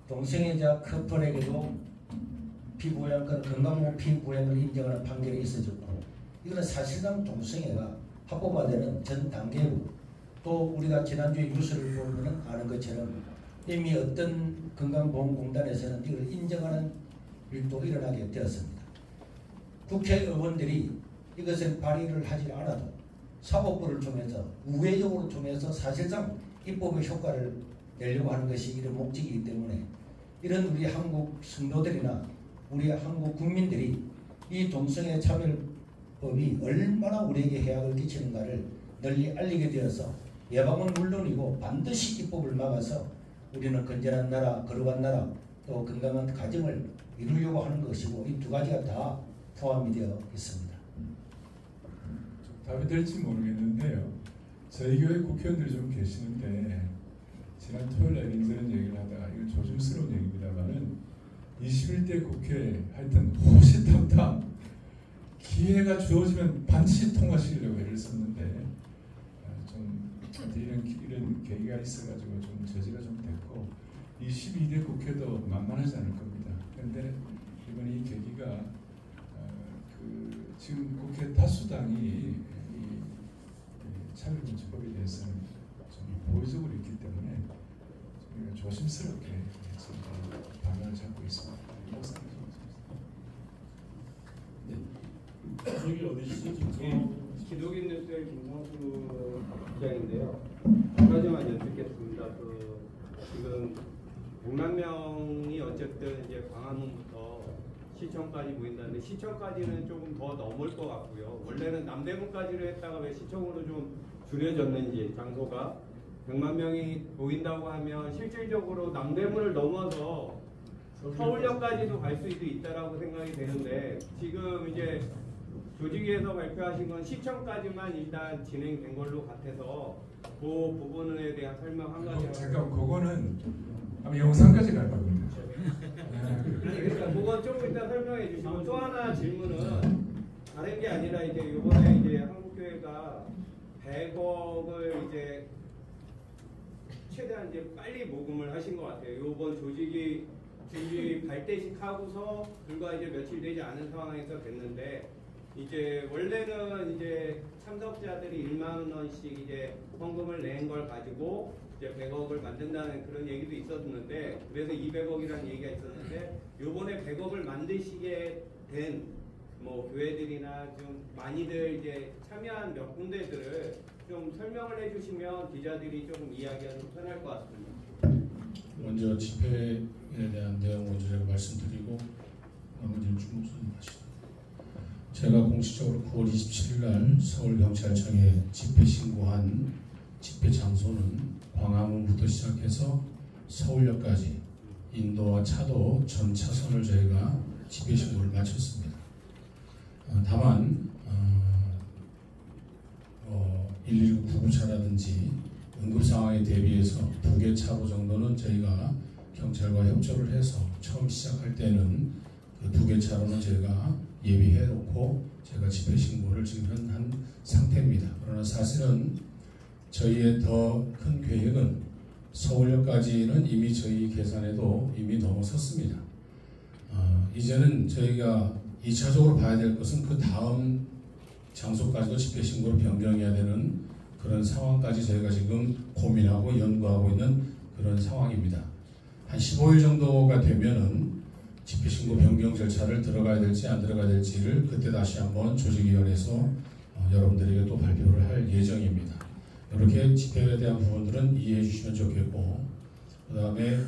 동성애자 커플에게도 피부양권, 건강보험 피부양권을 인정하는 판결이 있어졌고, 이거는 사실상 동성애가 합법화되는 전 단계고, 또 우리가 지난주에 뉴스를 보면 아는 것처럼 이미 어떤 건강보험공단에서는 이걸 인정하는 일도 일어나게 되었습니다. 국회의원들이 이것을 발의를 하지 않아도 사법부를 통해서 우회적으로 통해서 사실상 입법의 효과를 내려고 하는 것이 이런 목적이기 때문에 이런 우리 한국 성도들이나 우리 한국 국민들이 이 동성애 차별법이 얼마나 우리에게 해악을 끼치는가를 널리 알리게 되어서 예방은 물론이고 반드시 입법을 막아서 우리는 건전한 나라, 거룩한 나라, 또 건강한 가정을 이루려고 하는 것이고, 이 두 가지가 다 포함이 되어 있습니다. 답이 될지 모르겠는데요. 저희 교회 국회의원들이 좀 계시는데 지난 토요일에 이런저런 얘기를 하다가 이건 조심스러운 얘기입니다만은 21대 국회 하여튼 호시탐탐 기회가 주어지면 반드시 통과시키려고 애를 썼는데 좀 이런 계기가 있어가지고 좀 저지가 좀 됐고 22대 국회도 만만하지 않을 겁니다. 그런데 이번 이 계기가 지금 국회 다수당이 이 차별금지법에 대해서는 좀 보수적으로 있기 때문에 우리가 조심스럽게 방향을 잡고 있습니다. 네. 저기 어디시죠? 기독인 뉴스의 김성수 기자인데요. 한 가지만 여쭙겠습니다. 지금 100만 명이 어쨌든 이제 광화문부터 시청까지 모인다는데 시청까지는 조금 더 넘을 것 같고요. 원래는 남대문까지로 했다가 왜 시청으로 좀 줄여졌는지 장소가 100만 명이 모인다고 하면 실질적으로 남대문을 넘어서 서울역까지도 갈 수도 있다라고 생각이 되는데 지금 이제 조직위에서 발표하신 건 시청까지만 일단 진행된 걸로 같아서 그 부분에 대한 설명 한 가지. 잠깐 그거는 아마 영상까지 갈 겁니다. 아니 그러니까 그건 조금 이따 설명해 주시고 또 하나 질문은 다른 게 아니라 이제 이번에 이제 한국교회가 100억을 이제 최대한 이제 빨리 모금을 하신 것 같아요. 이번 조직이 준비 발대식 하고서 불과 이제 며칠 되지 않은 상황에서 됐는데 이제 원래는 이제 참석자들이 1만 원씩 이제 헌금을 낸 걸 가지고 이제 100억을 만든다는 그런 얘기도 있었는데 그래서 200억이라는 얘기가 있었는데 요번에 100억을 만드시게 된 뭐 교회들이나 좀 많이들 이제 참여한 몇 군데들을 좀 설명을 해주시면 기자들이 조금 이해하기가 좀 편할 것 같습니다. 먼저 집회에 대한 내용 먼저 제가 말씀드리고 나머지는 주무수님 하시죠. 제가 공식적으로 9월 27일 날 서울경찰청에 집회 신고한 집회 장소는 광화문부터 시작해서 서울역까지 인도와 차도 전 차선을 저희가 집회 신고를 마쳤습니다. 다만 119 구급차라든지 응급 상황에 대비해서 2개 차로 정도는 저희가 경찰과 협조를 해서 처음 시작할 때는 그 2개 차로는 저희가 예비해 놓고 제가 집회 신고를 지금 한 상태입니다. 그러나 사실은 저희의 더 큰 계획은 서울역까지는 이미 저희 계산에도 이미 넘어섰습니다. 이제는 저희가 2차적으로 봐야 될 것은 그 다음 장소까지도 집회 신고로 변경해야 되는 그런 상황까지 저희가 지금 고민하고 연구하고 있는 그런 상황입니다. 한 15일 정도가 되면은 집회 신고 변경 절차를 들어가야 될지 안 들어가야 될지를 그때 다시 한번 조직위원회에서 여러분들에게 또 발표를 할 예정입니다. 이렇게 집회에 대한 부분들은 이해해 주시면 좋겠고, 그 다음에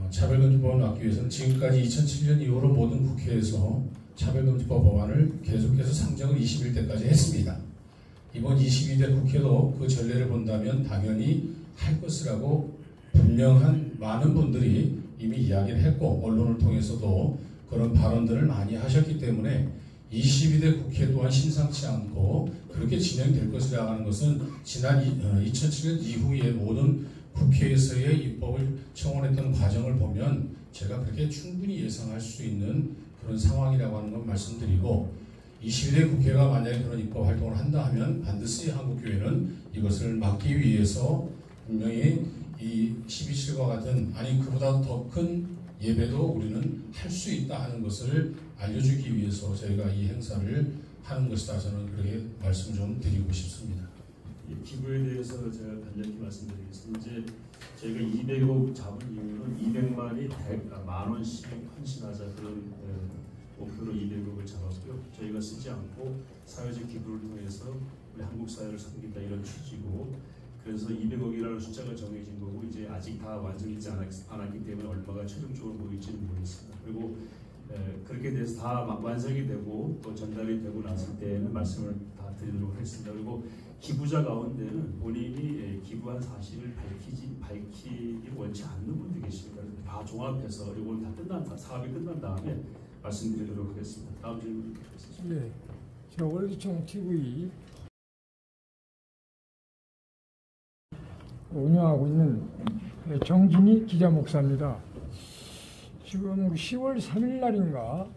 차별금지법을 막기 위해서는 지금까지 2007년 이후로 모든 국회에서 차별금지법 법안을 계속해서 상정을 21대까지 했습니다. 이번 22대 국회도 그 전례를 본다면 당연히 할 것이라고 분명한 많은 분들이 이미 이야기를 했고 언론을 통해서도 그런 발언들을 많이 하셨기 때문에 22대 국회 또한 심상치 않고 그렇게 진행될 것이라고 하는 것은 지난 2007년 이후의 모든 국회에서의 입법을 청원했던 과정을 보면 제가 그렇게 충분히 예상할 수 있는 그런 상황이라고 하는 건 말씀드리고, 22대 국회가 만약에 그런 입법 활동을 한다 하면 반드시 한국교회는 이것을 막기 위해서 분명히 이 12.7과 같은, 아니 그보다 더 큰 예배도 우리는 할 수 있다 하는 것을 알려주기 위해서 저희가 이 행사를 하는 것이다. 저는 그렇게 말씀 좀 드리고 싶습니다. 기부에 대해서 제가 간략히 말씀드리겠습니다. 이제 저희가 200억 잡은 이유는 200만이 10,000원씩 헌신하자 그런 목표로 200억을 잡았고요. 저희가 쓰지 않고 사회적 기부를 통해서 우리 한국 사회를 섬긴다 이런 취지고, 그래서 200억이라는 숫자가 정해진 거고, 이제 아직 다 완성되지 않았기 때문에 얼마가 최종적으로 모일지는 모르겠습니다. 그리고 그렇게 돼서 다 완성이 되고 또 전달이 되고 났을 때는 말씀을 다 드리도록 하겠습니다. 그리고 기부자 가운데는 본인이 기부한 사실을 밝히기 원치 않는 분들이 계십니다. 다 종합해서 이걸 다 사업이 끝난 다음에 말씀드리도록 하겠습니다. 다음 질문 드리겠습니다. 네, 저 월드청 TV 운영하고 있는 정진희 기자 목사입니다. 지금 10월 3일 날인가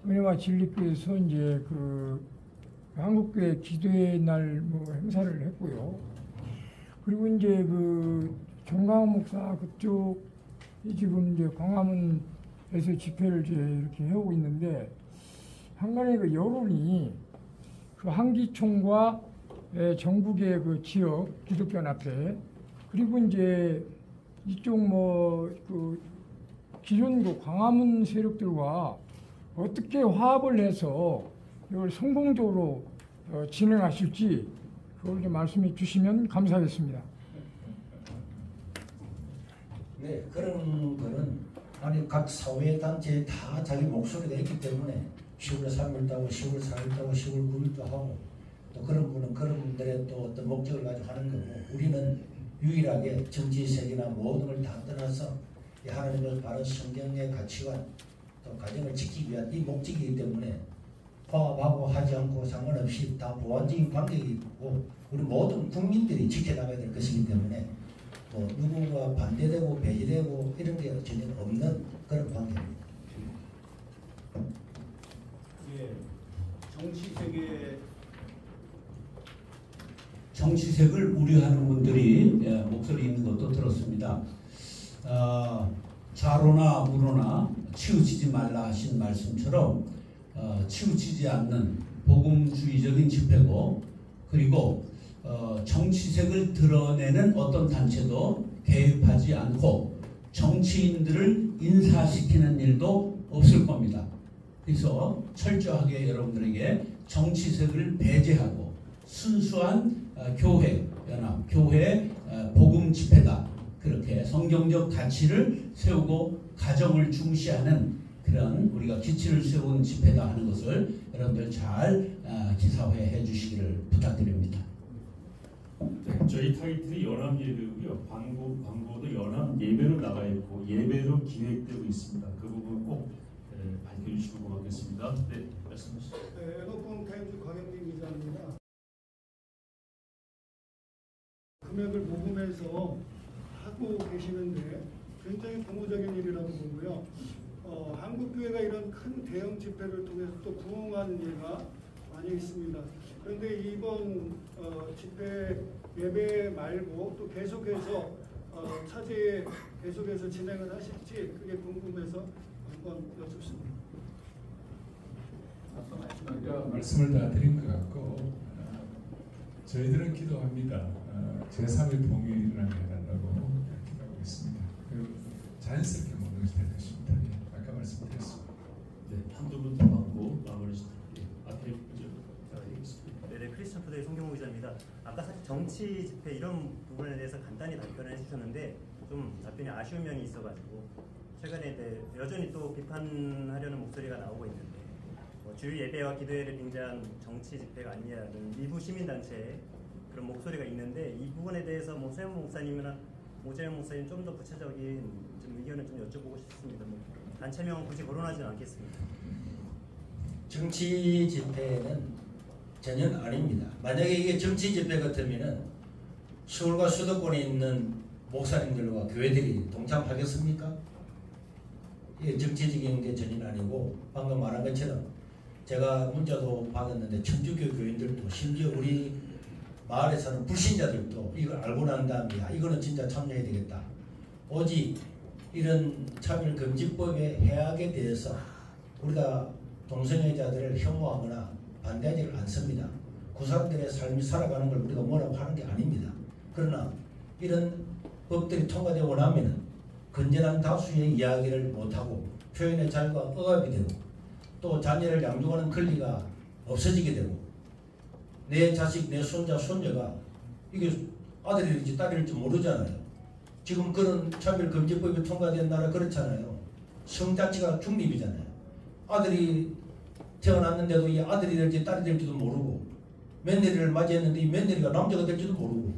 은혜와 진리교회에서 이제 그 한국교회 기도의 날 뭐 행사를 했고요. 그리고 이제 그 정강원 목사 그쪽이 지금 이제 광화문에서 집회를 이제 이렇게 해오고 있는데, 한간에 그 여론이 그 한기총과 전국의 그 지역 기독교연합회, 그리고 이제 이쪽 뭐 그 기존 그 광화문 세력들과 어떻게 화합을 해서 이걸 성공적으로 진행하실지 그걸 좀 말씀해 주시면 감사하겠습니다. 네, 그런 거는 아니 각 사회단체에 다 자기 목소리가 있기 때문에 10월 3일도 하고 10월 4일도 하고 10월 9일도 하고, 또 그런 분은 그런 분들의 또 어떤 목적을 가지고 하는 거고, 우리는 유일하게 정치색이나 모든 걸 다 떠나서 하나님의 바른 성경의 가치관 또 가정을 지키기 위한 이 목적이기 때문에 화합하고 하지 않고 상관없이 다 보완적인 관계이고 우리 모든 국민들이 지켜나가야 될 것이기 때문에 뭐 누구가 반대되고 배제되고 이런 게 전혀 없는 그런 관계입니다. 예, 정치색을 우려하는 분들이 목소리 있는 것도 들었습니다. 좌로나 우로나 치우치지 말라 하신 말씀처럼 치우치지 않는 복음주의적인 집회고, 그리고 정치색을 드러내는 어떤 단체도 개입하지 않고 정치인들을 인사시키는 일도 없을 겁니다. 그래서 철저하게 여러분들에게 정치색을 배제하고 순수한 교회 연합, 교회 복음 집회다. 그렇게 성경적 가치를 세우고 가정을 중시하는 그런 우리가 기치를 세운 집회다 하는 것을 여러분들 잘 기사화해 주시기를 부탁드립니다. 네, 저희 타이틀이 연합 예배고요. 광고도 연합 예배로 나가 있고 예배로 기획되고 있습니다. 그 부분 꼭 밝혀주시면 고맙겠습니다. 네, 말씀하시죠. 네, 에너폰 타임즈 광영민 기자입니다. 금액을 모금해서 하고 계시는데 굉장히 고무적인 일이라고 보고요. 한국교회가 이런 큰 대형 집회를 통해서 또 부흥하는 예가 많이 있습니다. 그런데 이번 집회 예배 말고 또 계속해서 차제에 계속해서 진행을 하실지 그게 궁금해서 한번 여쭙습니다. 아까 말씀을 다 드린 것 같고 저희들은 기도합니다. 제3의 봉이 일어나게 해달라고 기도하고 있습니다. 그리고 자연스럽게 모든 것이 될 것입니다. 아까 말씀드렸습니다. 네, 한두 분 더 받고 마무리 앞에 되겠습니다. 네, 크리스천 투데이 송경호 기자입니다. 아까 사실 정치 집회 이런 부분에 대해서 간단히 답변을 해주셨는데 좀 답변이 아쉬운 면이 있어가지고 최근에 여전히 또 비판하려는 목소리가 나오고 있는데 주일 예배와 기도회를 빙자한 정치 집회가 아니냐는 일부 시민단체의 그런 목소리가 있는데 이 부분에 대해서 세훈 목사님이나 오재현 목사님 좀 더 구체적인 좀 의견을 좀 여쭤보고 싶습니다. 단체명 굳이 거론하지는 않겠습니다. 정치 집회는 전혀 아닙니다. 만약에 이게 정치 집회 같으면은 서울과 수도권에 있는 목사님들과 교회들이 동참하겠습니까? 이게 정치적인 게 전혀 아니고 방금 말한 것처럼 제가 문자도 받았는데 천주교 교인들도 심지어 우리 마을에 사는 불신자들도 이걸 알고 난 다음에 이거는 진짜 참여해야 되겠다. 오직 이런 차별금지법의 해악에 대해서 우리가 동성애자들을 혐오하거나 반대하지를 않습니다. 그 사람들의 삶이 살아가는 걸 우리가 뭐라고 하는 게 아닙니다. 그러나 이런 법들이 통과되고 나면 건전한 다수의 이야기를 못하고 표현의 자유가 억압이 되고 또 자녀를 양육하는 권리가 없어지게 되고 내 자식, 내 손자, 손녀가 이게 아들일지 딸일지 모르잖아요. 지금 그런 차별금지법이 통과된 나라 그렇잖아요. 성 자체가 중립이잖아요. 아들이 태어났는데도 이 아들이 될지 딸이 될지도 모르고 며느리를 맞이했는데 이 며느리가 남자가 될지도 모르고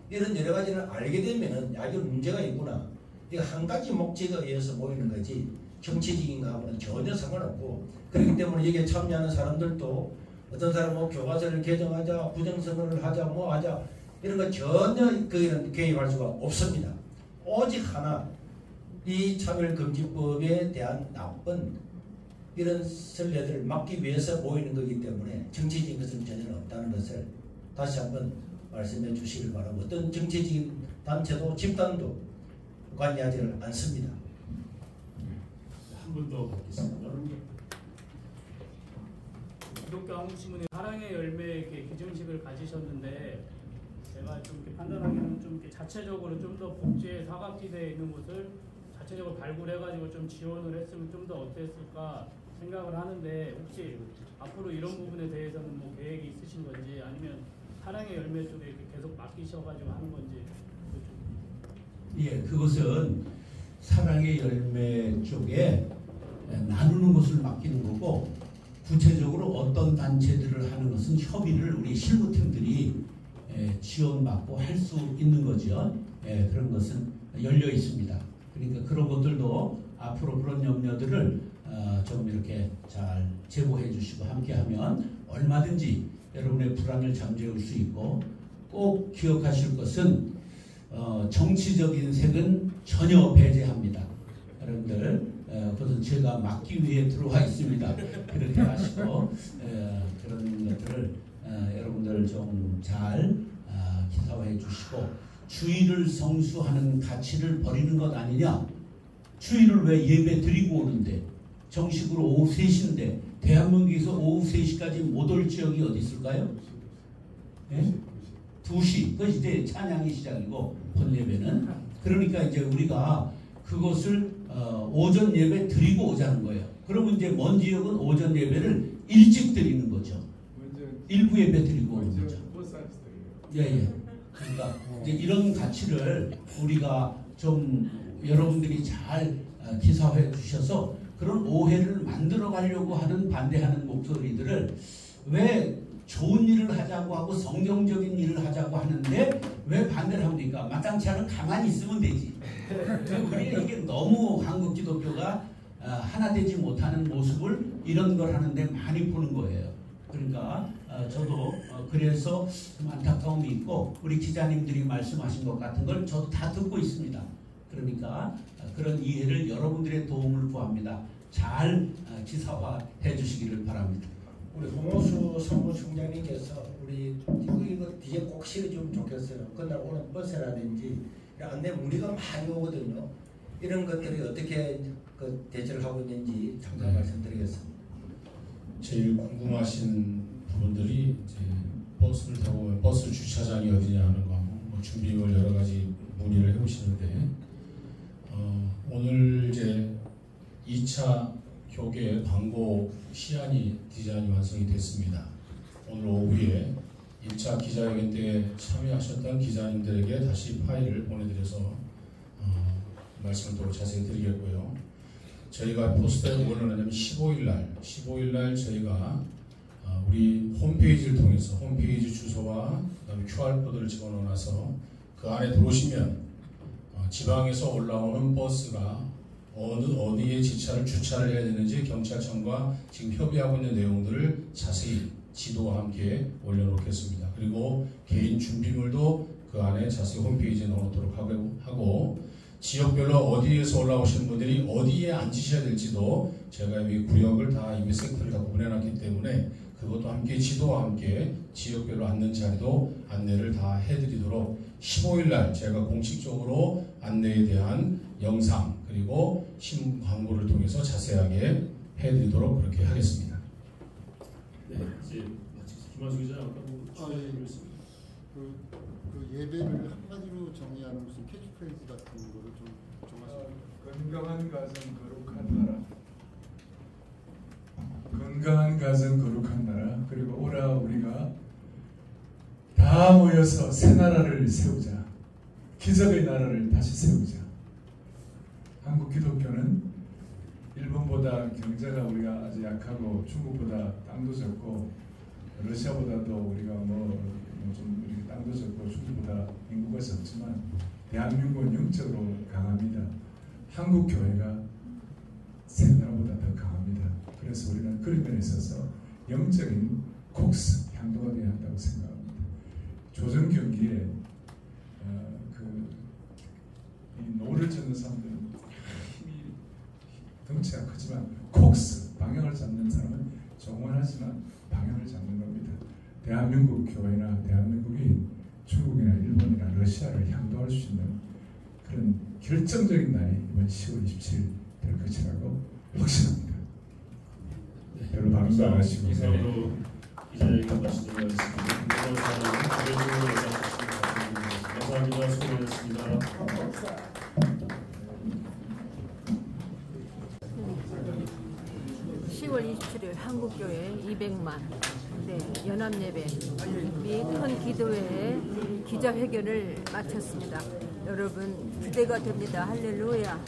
이런 여러 가지를 알게 되면은 이게 문제가 있구나. 이거 한 가지 목적에 의해서 모이는 거지 정치적인 거하고는 전혀 상관없고 그렇기 때문에 여기에 참여하는 사람들도 어떤 사람은 교과서를 개정하자, 부정선언을 하자, 뭐 하자 이런 거 전혀 거기는 개입할 수가 없습니다. 오직 하나 이 차별금지법에 대한 나쁜 이런 선례들을 막기 위해서 모이는 거기 때문에 정치적인 것은 전혀 없다는 것을 다시 한번 말씀해 주시길 바라고 어떤 정치적인 단체도 집단도 관여하지를 않습니다. 한 분 더 받겠습니다. 기독교 한국신문의 사랑의 열매 이렇게 기증식을 가지셨는데 제가 좀 이렇게 판단하기는 좀 이렇게 자체적으로 좀 더 복지에 사각지대에 있는 곳을 자체적으로 발굴해가지고 좀 지원을 했으면 좀 더 어땠을까 생각을 하는데 혹시 앞으로 이런 부분에 대해서는 뭐 계획이 있으신 건지 아니면 사랑의 열매 쪽에 이렇게 계속 맡기셔가지고 하는 건지. 예, 그것은 사랑의 열매 쪽에 나누는 것을 맡기는 거고 구체적으로 어떤 단체들을 하는 것은 협의를 우리 실무팀들이 지원받고 할 수 있는 거죠. 그런 것은 열려 있습니다. 그러니까 그런 것들도 앞으로 그런 염려들을 좀 이렇게 잘 제보해 주시고 함께하면 얼마든지 여러분의 불안을 잠재울 수 있고 꼭 기억하실 것은 정치적인 색은 전혀 배제합니다. 여러분들 그것은 제가 막기 위해 들어와 있습니다. 그렇게 하시고 그런 것들을 여러분들 좀 잘 기사화해 주시고 주일을 성수하는 가치를 버리는 것 아니냐. 주일을 왜 예배 드리고 오는데 정식으로 오후 3시인데 대한민국에서 오후 3시까지 못 올 지역이 어디 있을까요? 예? 2시. 그것이 이제 찬양이 시작이고 본예배는. 그러니까 이제 우리가 그것을 오전 예배 드리고 오자는 거예요. 그러면 이제 먼 지역은 오전 예배를 일찍 드리는 거죠. 일부 예배 드리고 오는 거죠. 예. 그러니까 이제 이런 가치를 우리가 좀 여러분들이 잘 기사화해 주셔서 그런 오해를 만들어 가려고 하는 반대하는 목소리들을 왜 좋은 일을 하자고 하고 성경적인 일을 하자고 하는데 왜 반대를 합니까? 마땅치 않은 가만히 있으면 되지. 우리는 이게 너무 한국 기독교가 하나 되지 못하는 모습을 이런 걸 하는데 많이 보는 거예요. 그러니까 저도 그래서 좀 안타까움이 있고 우리 기자님들이 말씀하신 것 같은 걸 저도 다 듣고 있습니다. 그러니까 그런 이해를 여러분들의 도움을 구합니다. 잘 기사화해 주시기를 바랍니다. 우리 홍호수 사무총장님께서 우리 이거 뒤에 꼭 실어주면 좋겠어요. 그날 오는 버스라든지 안내 문의가 많이 오거든요. 이런 것들이 어떻게 대처를 하고 있는지 잠깐 말씀드리겠습니다. 제일 궁금하신 부분들이 이제 버스를 타고 버스 주차장이 어디냐 하는 거, 뭐 준비물 여러 가지 문의를 해오시는데 오늘 이제 2차 교계 광고 시안이 디자인이 완성이 됐습니다. 오늘 오후에 1차 기자회견 때 참여하셨던 기자님들에게 다시 파일을 보내드려서 말씀을 또 자세히 드리겠고요. 저희가 포스터에 뭘 넣냐면 15일 날 저희가 우리 홈페이지를 통해서 홈페이지 주소와 그다음에 QR코드를 집어넣어놔서 그 안에 들어오시면 지방에서 올라오는 버스가 어디에 주차를 해야 되는지 경찰청과 지금 협의하고 있는 내용들을 자세히 지도와 함께 올려놓겠습니다. 그리고 개인 준비물도 그 안에 자세히 홈페이지에 넣어놓도록 하고 지역별로 어디에서 올라오시는 분들이 어디에 앉으셔야 될지도 제가 이 구역을 다 이미 샘플을 다 구분해놨기 때문에 그것도 함께 지도와 함께 지역별로 앉는 자리도 안내를 다 해드리도록 15일날 제가 공식적으로 안내에 대한 영상 그리고 신문 광고를 통해서 자세하게 해드리도록 그렇게 하겠습니다. 네, 이제 김한수 기자 아까 그 예배를 한마디로 정의하는 무슨 캐치프레이즈 같은 거를 좀 정하시면 건강한 가정 거룩한 나라. 건강한 가정 거룩한 나라. 그리고 오라 우리가 다 모여서 새 나라를 세우자. 기적의 나라를 다시 세우자. 한국 기독교는 일본보다 경제가 우리가 아주 약하고 중국보다 땅도 적고 러시아보다도 우리가 좀 이렇게 땅도 적고 중국보다 인구가 적지만 대한민국은 영적으로 강합니다. 한국 교회가 새 나라보다 더 강합니다. 그래서 우리는 그런 면에 있어서 영적인 콕스 향도가 되어야 한다고 생각합니다. 조정 경기에 이 노를 젓는 사람들은 힘이 덩치가 크지만 콕스 방향을 잡는 사람은 정원하지만 방향을 잡는 겁니다. 대한민국 교회나 대한민국이 중국이나 일본이나 러시아를 향도할 수 있는 그런 결정적인 날이 이번 10월 27일 될 것이라고 확신합니다. 네, 별로 방송 안 하시고 이상으로 기자회견 마치도록 하겠습니다. 감사합니다. 수고하셨습니다. 10월 27일 한국교회 200만 연합예배 및 큰 기도회의 기자회견을 마쳤습니다. 여러분 기대가 됩니다. 할렐루야.